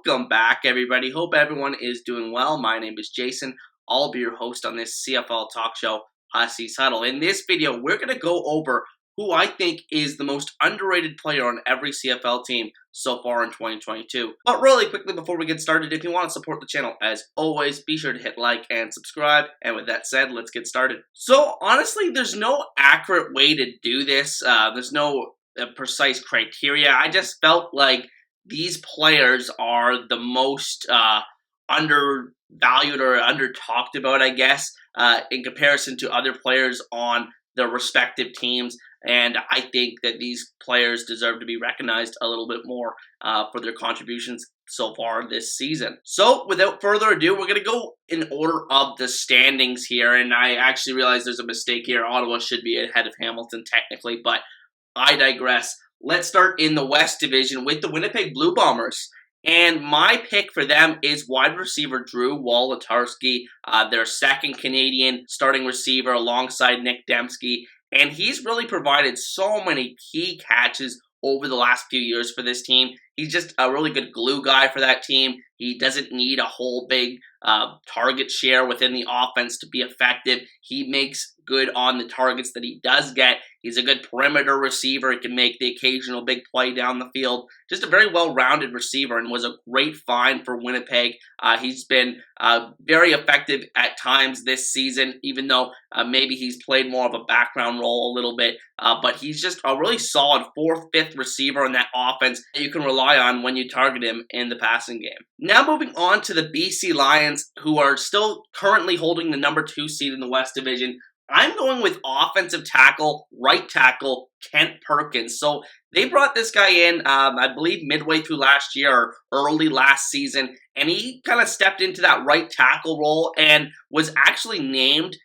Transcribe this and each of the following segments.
Welcome back, everybody. Hope everyone is doing well. My name is Jason. I'll be your host on this CFL talk show, Hussey's Huddle. In this video, we're going to go over who I think is the most underrated player on every CFL team so far in 2022. But really quickly before we get started, if you want to support the channel, as always, be sure to hit like and subscribe. And with that said, let's get started. So honestly, there's no accurate way to do this. There's no precise criteria. I just felt like these players are the most undervalued or under-talked about, I guess, in comparison to other players on their respective teams. And I think that these players deserve to be recognized a little bit more for their contributions so far this season. So without further ado, we're going to go in order of the standings here. And I actually realize there's a mistake here. Ottawa should be ahead of Hamilton technically, but I digress. Let's start in the West Division with the Winnipeg Blue Bombers. And my pick for them is wide receiver Drew Wolitarsky, their second Canadian starting receiver alongside Nick Dembski. And he's really provided so many key catches over the last few years for this team. He's just a really good glue guy for that team. He doesn't need a whole big target share within the offense to be effective. He makes good on the targets that he does get. He's a good perimeter receiver. He can make the occasional big play down the field. Just a very well-rounded receiver and was a great find for Winnipeg. He's been very effective at times this season, even though maybe he's played more of a background role a little bit. But he's just a really solid 4th, 5th receiver in that offense that you can rely on when you target him in the passing game. Now moving on to the BC Lions, who are still currently holding the number 2 seed in the West Division. I'm going with offensive tackle, right tackle, Kent Perkins. So they brought this guy in, I believe, midway through last year or early last season, and he kind of stepped into that right tackle role and was actually named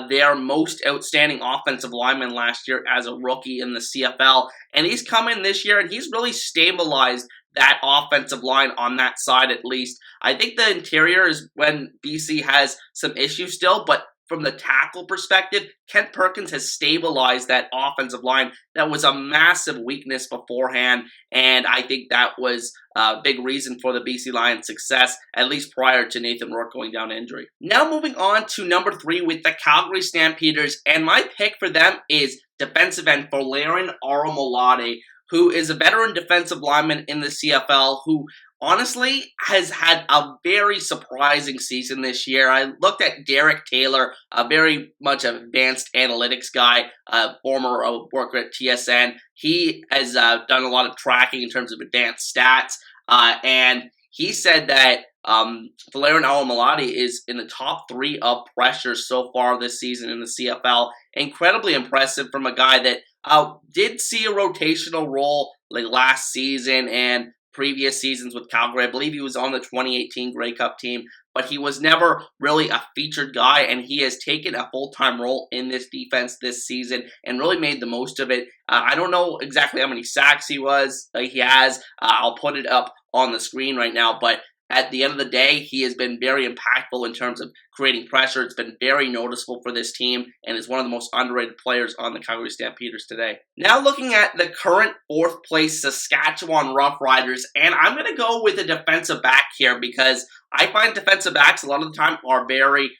their most outstanding offensive lineman last year as a rookie in the CFL. And he's come in this year, and he's really stabilized that offensive line on that side at least. I think the interior is when BC has some issues still, but from the tackle perspective, Kent Perkins has stabilized that offensive line. That was a massive weakness beforehand, and I think that was a big reason for the BC Lions' success, at least prior to Nathan Rourke going down to injury. Now moving on to number 3 with the Calgary Stampeders, and my pick for them is defensive end Folarin Aromalade, who is a veteran defensive lineman in the CFL who honestly has had a very surprising season this year. I looked at Derrick Taylor, a very much advanced analytics guy, former worker at TSN. He has done a lot of tracking in terms of advanced stats, and he said that Folarin Aromalade is in the top 3 of pressures so far this season in the CFL. Incredibly impressive from a guy that did see a rotational role like last season and previous seasons with Calgary. I believe he was on the 2018 Grey Cup team, but he was never really a featured guy, and he has taken a full-time role in this defense this season and really made the most of it. I don't know exactly how many sacks he has. I'll put it up on the screen right now, but at the end of the day, he has been very impactful in terms of creating pressure. It's been very noticeable for this team and is one of the most underrated players on the Calgary Stampeders today. Now looking at the current 4th place Saskatchewan Roughriders, and I'm going to go with a defensive back here because I find defensive backs a lot of the time are very,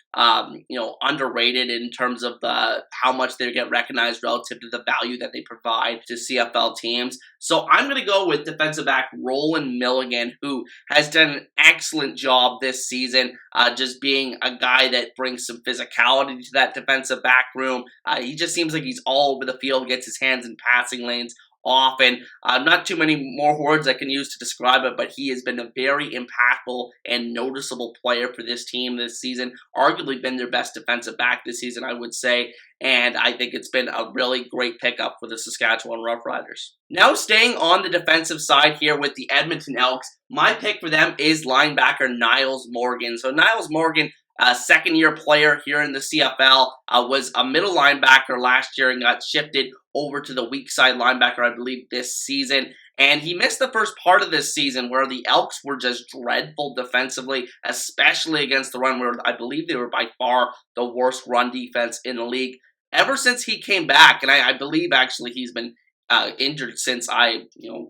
underrated in terms of how much they get recognized relative to the value that they provide to CFL teams. So I'm going to go with defensive back Roland Milligan, who has done an excellent job this season, just being a guy that brings some physicality to that defensive back room. He just seems like he's all over the field, gets his hands in passing lanes often. Not too many more words I can use to describe it, but he has been a very impactful and noticeable player for this team this season. Arguably been their best defensive back this season, I would say, and I think it's been a really great pickup for the Saskatchewan Roughriders. Now staying on the defensive side here with the Edmonton Elks, my pick for them is linebacker Niles Morgan. So Niles Morgan, a second-year player here in the CFL, was a middle linebacker last year and got shifted over to the weak side linebacker, I believe, this season. And he missed the first part of this season where the Elks were just dreadful defensively, especially against the run, where I believe they were by far the worst run defense in the league. Ever since he came back, and I believe actually he's been injured since I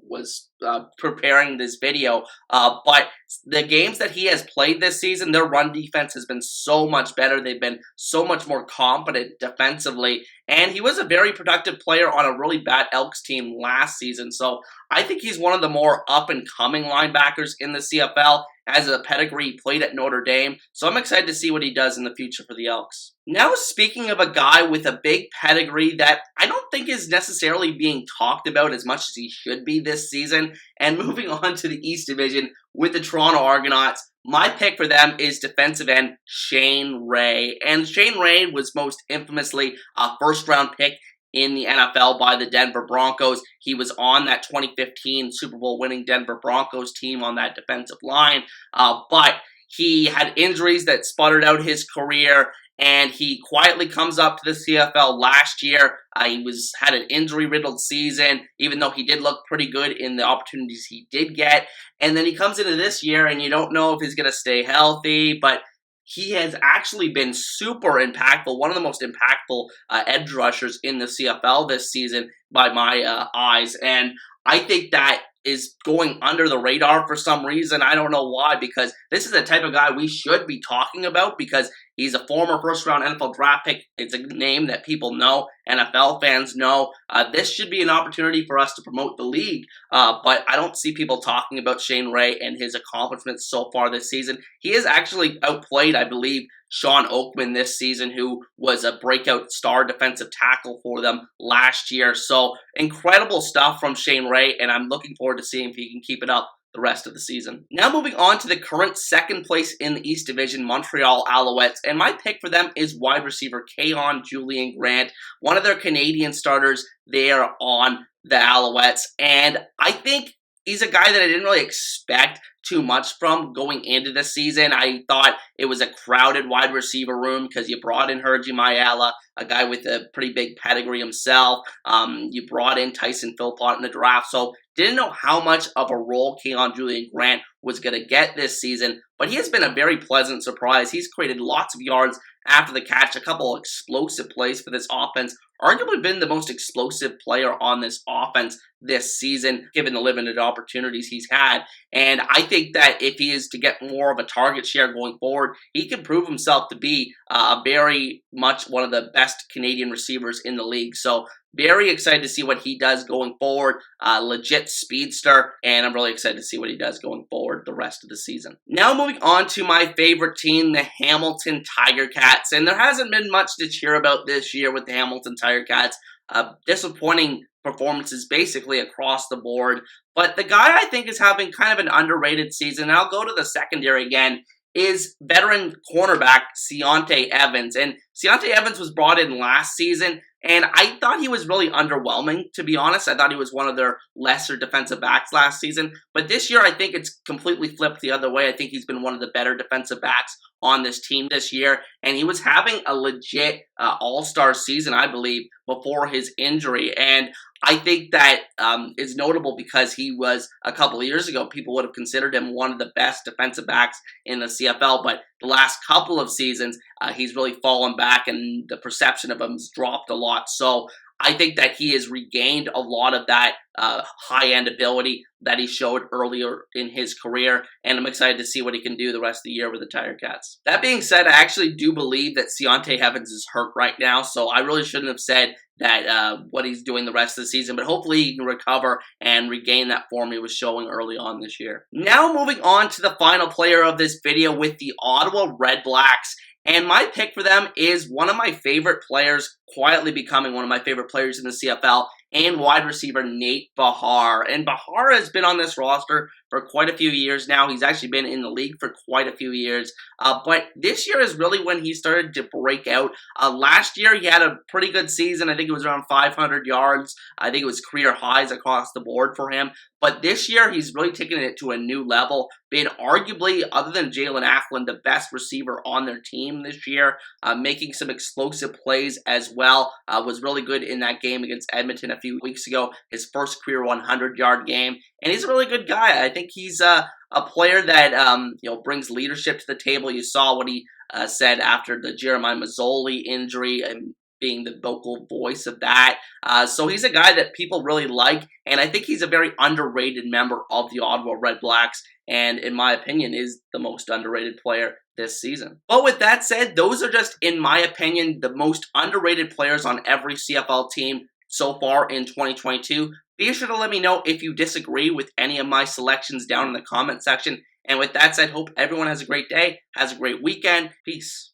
was preparing this video. But the games that he has played this season, their run defense has been so much better. They've been so much more competent defensively. And he was a very productive player on a really bad Elks team last season. So I think he's one of the more up-and-coming linebackers in the CFL. As a pedigree, he played at Notre Dame. So I'm excited to see what he does in the future for the Elks. Now, speaking of a guy with a big pedigree that I don't think is necessarily being talked about as much as he should be this season, and moving on to the East Division with the Toronto Argonauts, my pick for them is defensive end Shane Ray. And Shane Ray was most infamously a first-round pick in the NFL by the Denver Broncos. He was on that 2015 Super Bowl winning Denver Broncos team on that defensive line, but he had injuries that sputtered out his career, and he quietly comes up to the CFL last year. He had an injury-riddled season, even though he did look pretty good in the opportunities he did get. And then he comes into this year, and you don't know if he's going to stay healthy, but he has actually been super impactful, one of the most impactful edge rushers in the CFL this season by my eyes. And I think that is going under the radar for some reason. I don't know why, because this is the type of guy we should be talking about, because he's a former first-round NFL draft pick. It's a name that people know, NFL fans know. This should be an opportunity for us to promote the league, but I don't see people talking about Shane Ray and his accomplishments so far this season. He has actually outplayed, I believe, Sean Oakman this season, who was a breakout star defensive tackle for them last year. So incredible stuff from Shane Ray, and I'm looking forward to seeing if he can keep it up the rest of the season. Now moving on to the current second place in the East Division, Montreal Alouettes, and my pick for them is wide receiver Julian Grant, one of their Canadian starters there on the Alouettes, and I think he's a guy that I didn't really expect too much from going into the season. I thought it was a crowded wide receiver room because you brought in Hergy Mayala, a guy with a pretty big pedigree himself. You brought in Tyson Philpott in the draft, so didn't know how much of a role Julian Grant was going to get this season, but he has been a very pleasant surprise. He's created lots of yards after the catch, a couple of explosive plays for this offense, arguably been the most explosive player on this offense this season, given the limited opportunities he's had. And I think that if he is to get more of a target share going forward, he can prove himself to be very much one of the best Canadian receivers in the league. So very excited to see what he does going forward. Legit speedster, and I'm really excited to see what he does going forward the rest of the season. Now moving on to my favorite team, the Hamilton Tiger Cats. And there hasn't been much to cheer about this year with the Hamilton Tiger Cats. Disappointing performances basically across the board. But the guy I think is having kind of an underrated season, and I'll go to the secondary again, is veteran cornerback Ciante Evans. And Ciante Evans was brought in last season, and I thought he was really underwhelming, to be honest. I thought he was one of their lesser defensive backs last season. But this year, I think it's completely flipped the other way. I think he's been one of the better defensive backs on this team this year. And he was having a legit all-star season, I believe, before his injury. And I think that is notable because he was, a couple of years ago, people would have considered him one of the best defensive backs in the CFL. But the last couple of seasons, he's really fallen back, and the perception of him has dropped a lot. So I think that he has regained a lot of that high-end ability that he showed earlier in his career, and I'm excited to see what he can do the rest of the year with the Tiger Cats. That being said, I actually do believe that Ciante Evans is hurt right now, so I really shouldn't have said that what he's doing the rest of the season, but hopefully he can recover and regain that form he was showing early on this year. Now moving on to the final player of this video with the Ottawa Red Blacks. And my pick for them is one of my favorite players, quietly becoming one of my favorite players in the CFL, and wide receiver Nate Bahar. And Bahar has been on this roster for quite a few years now. He's actually been in the league for quite a few years. But this year is really when he started to break out. Last year, he had a pretty good season. I think it was around 500 yards. I think it was career highs across the board for him. But this year, he's really taken it to a new level, being arguably, other than Jalen Acklin, the best receiver on their team this year, making some explosive plays as well. Was really good in that game against Edmonton a few weeks ago, his first career 100-yard game. And he's a really good guy. I think he's a player that brings leadership to the table. You saw what he said after the Jeremiah Mazzoli injury, and being the vocal voice of that. So he's a guy that people really like, and I think he's a very underrated member of the Ottawa Red Blacks, and in my opinion is the most underrated player this season. But with that said, those are just, in my opinion, the most underrated players on every CFL team so far in 2022. Be sure to let me know if you disagree with any of my selections down in the comment section. And with that said, hope everyone has a great day, has a great weekend. Peace.